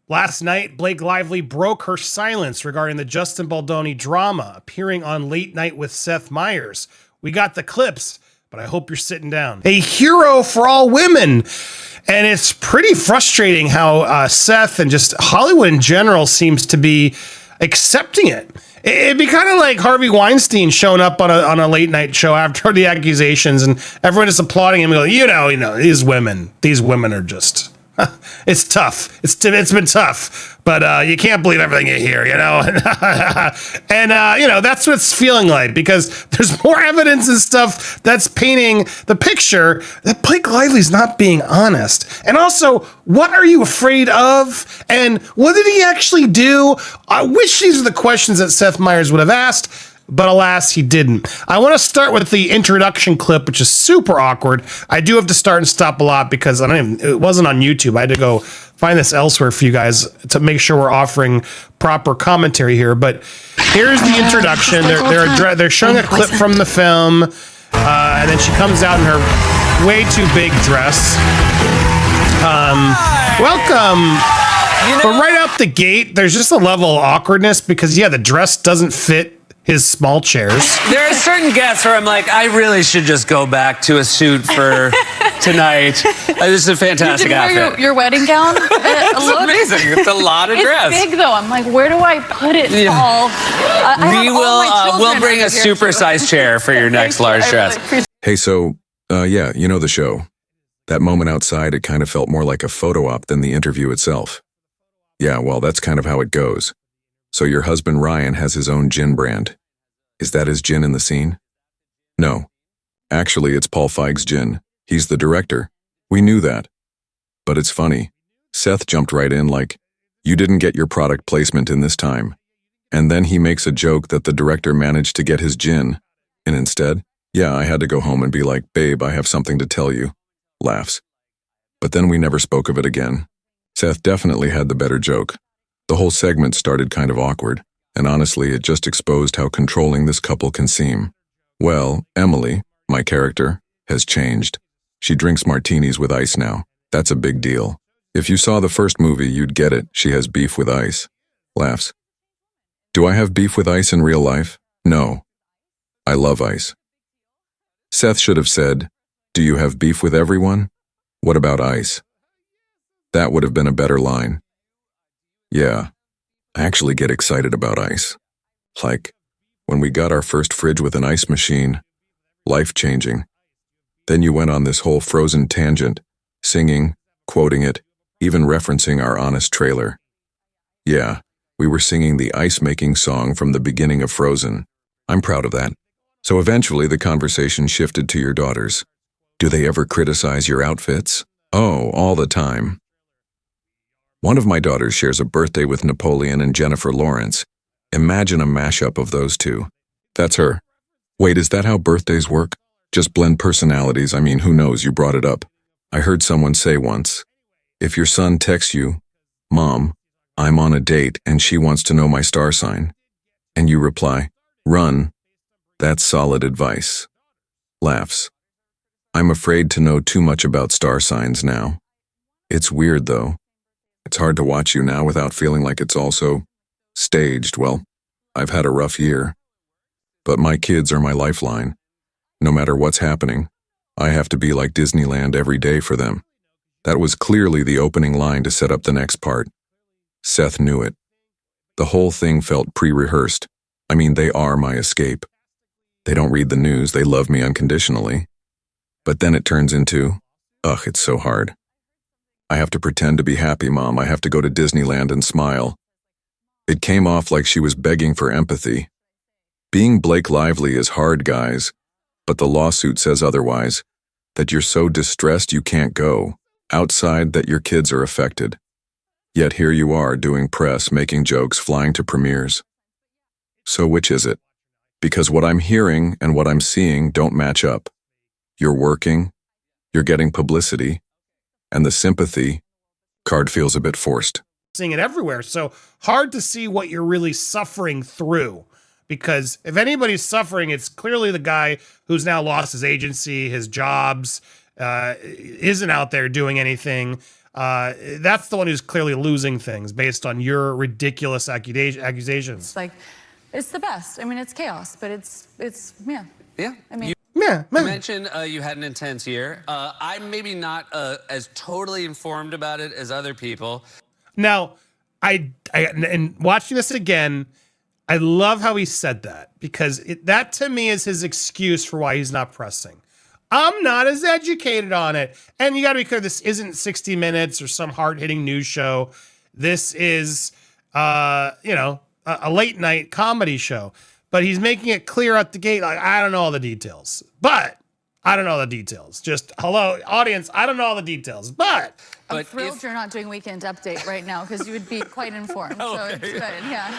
Last night, Blake Lively broke her silence regarding the Justin Baldoni drama, appearing on Late Night with Seth Meyers. We got the clips, but I hope you're sitting down. A hero for all women. And it's pretty frustrating how Seth and just Hollywood in general seems to be accepting it. It'd be kind of like Harvey Weinstein showing up on a late night show after the accusations, and everyone is applauding him. Going, you know, these women are just. It's tough. It's been tough, but you can't believe everything you hear, you know. And that's what it's feeling like, because there's more evidence and stuff that's painting the picture that Blake Lively's not being honest. And also, what are you afraid of? And what did he actually do? I wish these were the questions that Seth Meyers would have asked, but alas, he didn't. I want to start with the introduction clip, which is super awkward. I do have to start and stop a lot because it wasn't on YouTube. I had to go find this elsewhere for you guys to make sure we're offering proper commentary here. But here's the introduction. They're showing a clip from the film, and then she comes out in her way too big dress. Welcome. But right out the gate, there's just a level of awkwardness because, the dress doesn't fit his small chairs. There are certain guests where I'm like, I really should just go back to a suit for tonight. This is a fantastic outfit. Your wedding gown? It's amazing. It's a lot of dress. It's big though. I'm like, where do I put it all? We'll bring a supersized chair for your next large dress. Hey, so, you know the show. That moment outside, it kind of felt more like a photo op than the interview itself. Yeah, well, that's kind of how it goes. So your husband Ryan has his own gin brand. Is that his gin in the scene? No. Actually, it's Paul Feig's gin. He's the director. We knew that. But it's funny. Seth jumped right in like, you didn't get your product placement in this time. And then he makes a joke that the director managed to get his gin. And instead, I had to go home and be like, babe, I have something to tell you. Laughs. But then we never spoke of it again. Seth definitely had the better joke. The whole segment started kind of awkward, and honestly, it just exposed how controlling this couple can seem. Well, Emily, my character, has changed. She drinks martinis with ice now. That's a big deal. If you saw the first movie, you'd get it. She has beef with ice. Laughs. Do I have beef with ice in real life? No. I love ice. Seth should have said, do you have beef with everyone? What about ice? That would have been a better line. Yeah, I actually get excited about ice. Like, when we got our first fridge with an ice machine, life-changing. Then you went on this whole Frozen tangent, singing, quoting it, even referencing our Honest trailer. Yeah, we were singing the ice-making song from the beginning of Frozen. I'm proud of that. So eventually the conversation shifted to your daughters. Do they ever criticize your outfits? Oh, all the time. One of my daughters shares a birthday with Napoleon and Jennifer Lawrence. Imagine a mashup of those two. That's her. Wait, is that how birthdays work? Just blend personalities. I mean, who knows? You brought it up. I heard someone say once, if your son texts you, Mom, I'm on a date and she wants to know my star sign, and you reply, run, that's solid advice. Laughs. I'm afraid to know too much about star signs now. It's weird though. It's hard to watch you now without feeling like it's also staged. Well, I've had a rough year. But my kids are my lifeline. No matter what's happening, I have to be like Disneyland every day for them. That was clearly the opening line to set up the next part. Seth knew it. The whole thing felt pre-rehearsed. I mean, they are my escape. They don't read the news, they love me unconditionally. But then it turns into, ugh, it's so hard. I have to pretend to be happy, Mom. I have to go to Disneyland and smile. It came off like she was begging for empathy. Being Blake Lively is hard, guys, but the lawsuit says otherwise, that you're so distressed you can't go, outside that your kids are affected. Yet here you are doing press, making jokes, flying to premieres. So which is it? Because what I'm hearing and what I'm seeing don't match up. You're working, you're getting publicity, and the sympathy card feels a bit forced. Seeing it everywhere. So hard to see what you're really suffering through, because if anybody's suffering, it's clearly the guy who's now lost his agency, his jobs, isn't out there doing anything. That's the one who's clearly losing things based on your ridiculous accusations. It's like, it's the best. I mean, it's chaos, but it's yeah. Yeah. I mean, Yeah, You mentioned you had an intense year. I'm maybe not as totally informed about it as other people. Now, and watching this again, I love how he said that, because that to me is his excuse for why he's not pressing. I'm not as educated on it. And you got to be clear, this isn't 60 Minutes or some hard-hitting news show. This is, a late night comedy show. But he's making it clear out the gate, like, I don't know all the details. But I don't know all the details. Just, hello, audience, I don't know all the details. But I'm thrilled you're not doing Weekend Update right now, because you would be quite informed. So it's good, yeah.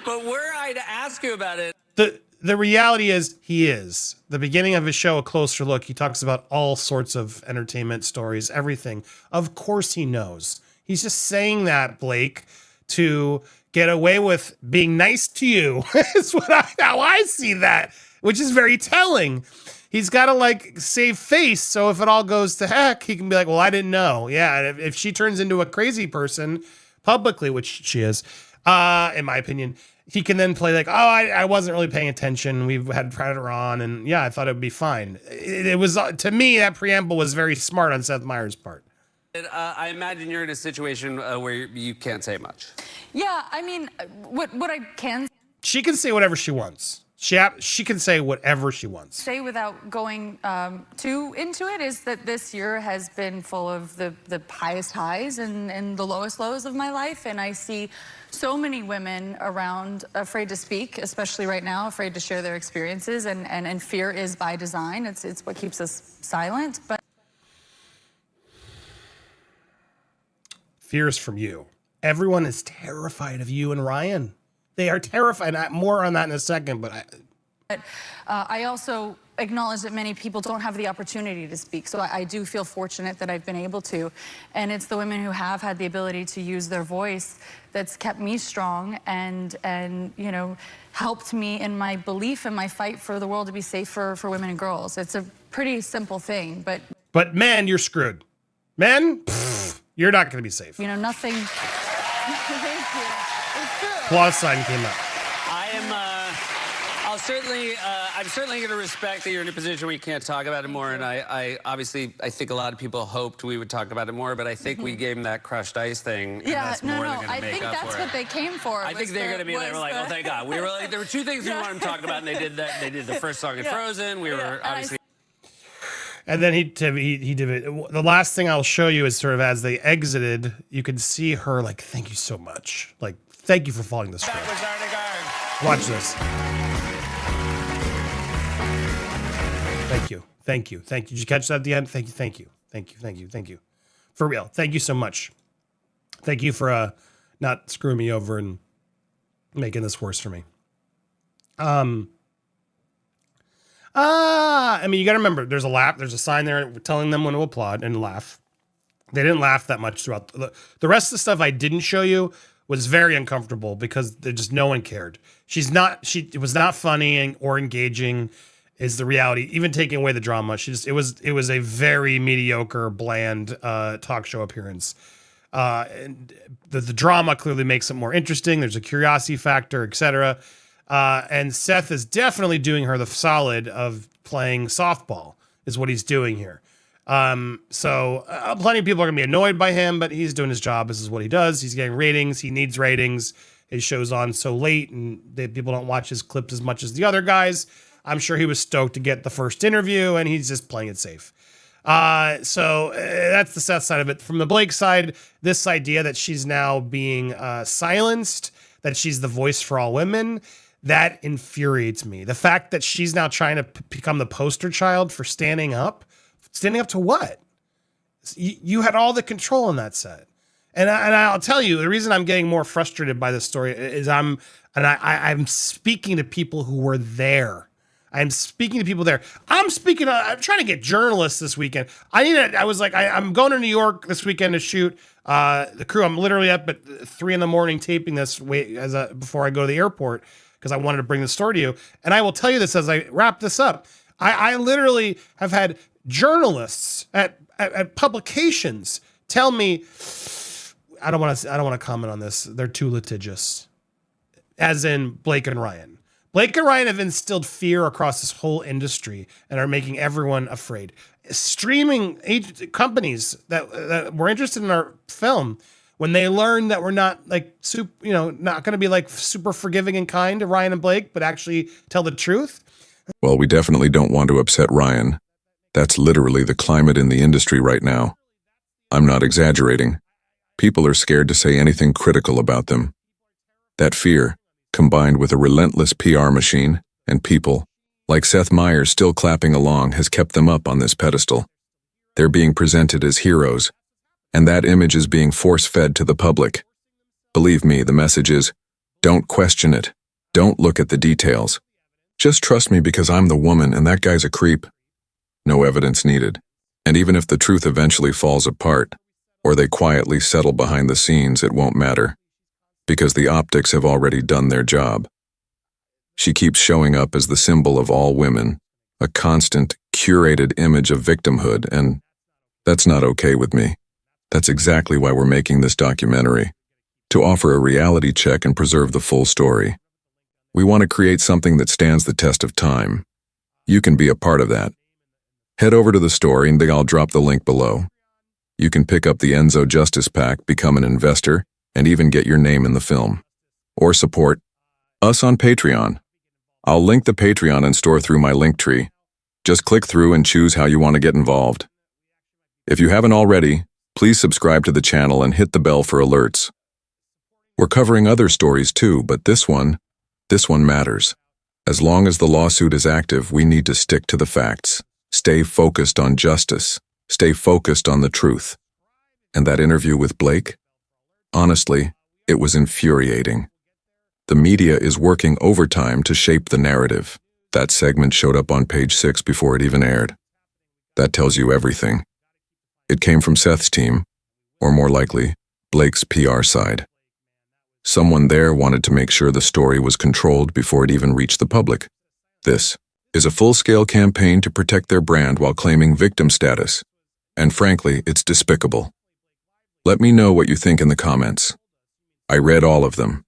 But were I to ask you about it, the reality is he is. The beginning of his show, A Closer Look, he talks about all sorts of entertainment stories, everything. Of course he knows. He's just saying that, Blake, to get away with being nice to you. Is how I see that, which is very telling. He's got to like save face, so if it all goes to heck, he can be like, well, I didn't know. Yeah, if she turns into a crazy person publicly, which she is, in my opinion, he can then play like, oh, I wasn't really paying attention. We've had Predator on, and yeah, I thought it would be fine. It was, to me, that preamble was very smart on Seth Meyers' part. I imagine you're in a situation where you can't say much. Yeah, I mean, what I can She can say whatever she wants. She can say whatever she wants. say without going too into it is that this year has been full of the highest highs and the lowest lows of my life. And I see so many women around afraid to speak, especially right now, afraid to share their experiences. And fear is by design. It's what keeps us silent. But Fear is from you. Everyone is terrified of you and Ryan. They are terrified. More on that in a second, but I also acknowledge that many people don't have the opportunity to speak. So I do feel fortunate that I've been able to. And it's the women who have had the ability to use their voice that's kept me strong and helped me in my belief and my fight for the world to be safer for women and girls. It's a pretty simple thing, but men, you're screwed. Men, you're not going to be safe. Nothing. Thank you. It's true. Plus sign came up. I'm certainly going to respect that you're in a position where you can't talk about it more. And I obviously think a lot of people hoped we would talk about it more, but I think we gave them that crushed ice thing. Yeah, and that's more than going to I make think up that's for what it. they came for. I think they're going to be there. We're like, oh, thank God. We were like, there were two things we wanted them to talk about, and they did that. They did the first song in Frozen. We were obviously. And then he did it. The last thing I'll show you is sort of as they exited, you can see her like, thank you so much. Like, thank you for following this story. Watch this. Thank you. Thank you. Thank you. Did you catch that at the end? Thank you. Thank you. Thank you. Thank you. Thank you. For real. Thank you so much. Thank you for not screwing me over and making this worse for me. I mean, you got to remember, there's a sign there telling them when to applaud and laugh. They didn't laugh that much throughout. The rest of the stuff I didn't show you was very uncomfortable because no one cared. It was not funny or engaging is the reality. Even taking away the drama, it was a very mediocre, bland talk show appearance. And the drama clearly makes it more interesting. There's a curiosity factor, etc. And Seth is definitely doing her the solid of playing softball is what he's doing here. So plenty of people are gonna be annoyed by him, but he's doing his job. This is what he does. He's getting ratings. He needs ratings. His show's on so late and people don't watch his clips as much as the other guys. I'm sure he was stoked to get the first interview and he's just playing it safe. So that's the Seth side of it. From the Blake side, this idea that she's now being silenced, that she's the voice for all women, that infuriates me. The fact that she's now trying to become the poster child for standing up to what? You had all the control in that set. And I'll tell you, the reason I'm getting more frustrated by this story is I'm speaking to people who were there. I'm speaking to people there. I'm trying to get journalists this weekend. I'm going to New York this weekend to shoot the crew. I'm literally up at 3 a.m. taping this before I go to the airport because I wanted to bring the story to you. And I will tell you this as I wrap this up. I literally have had journalists at publications tell me, I don't want to comment on this. They're too litigious. As in Blake and Ryan. Blake and Ryan have instilled fear across this whole industry and are making everyone afraid. Streaming companies that were interested in our film, when they learn that we're not like not going to be like super forgiving and kind to Ryan and Blake, but actually tell the truth. Well, we definitely don't want to upset Ryan. That's literally the climate in the industry right now. I'm not exaggerating. People are scared to say anything critical about them. That fear, combined with a relentless PR machine and people, like Seth Meyers still clapping along, has kept them up on this pedestal. They're being presented as heroes, and that image is being force-fed to the public. Believe me, the message is, don't question it. Don't look at the details. Just trust me because I'm the woman and that guy's a creep. No evidence needed. And even if the truth eventually falls apart, or they quietly settle behind the scenes, it won't matter. Because the optics have already done their job. She keeps showing up as the symbol of all women, a constant, curated image of victimhood, and that's not okay with me. That's exactly why we're making this documentary, to offer a reality check and preserve the full story. We want to create something that stands the test of time. You can be a part of that. Head over to the story and I'll drop the link below. You can pick up the Enzo Justice Pack, become an investor, and even get your name in the film. Or support us on Patreon. I'll link the Patreon and store through my link tree. Just click through and choose how you want to get involved. If you haven't already, please subscribe to the channel and hit the bell for alerts. We're covering other stories too, but this one matters. As long as the lawsuit is active, we need to stick to the facts. Stay focused on justice. Stay focused on the truth. And that interview with Blake? Honestly, it was infuriating. The media is working overtime to shape the narrative. That segment showed up on page 6 before it even aired. That tells you everything. It came from Seth's team, or more likely, Blake's PR side. Someone there wanted to make sure the story was controlled before it even reached the public. This is a full-scale campaign to protect their brand while claiming victim status. And frankly, it's despicable. Let me know what you think in the comments. I read all of them.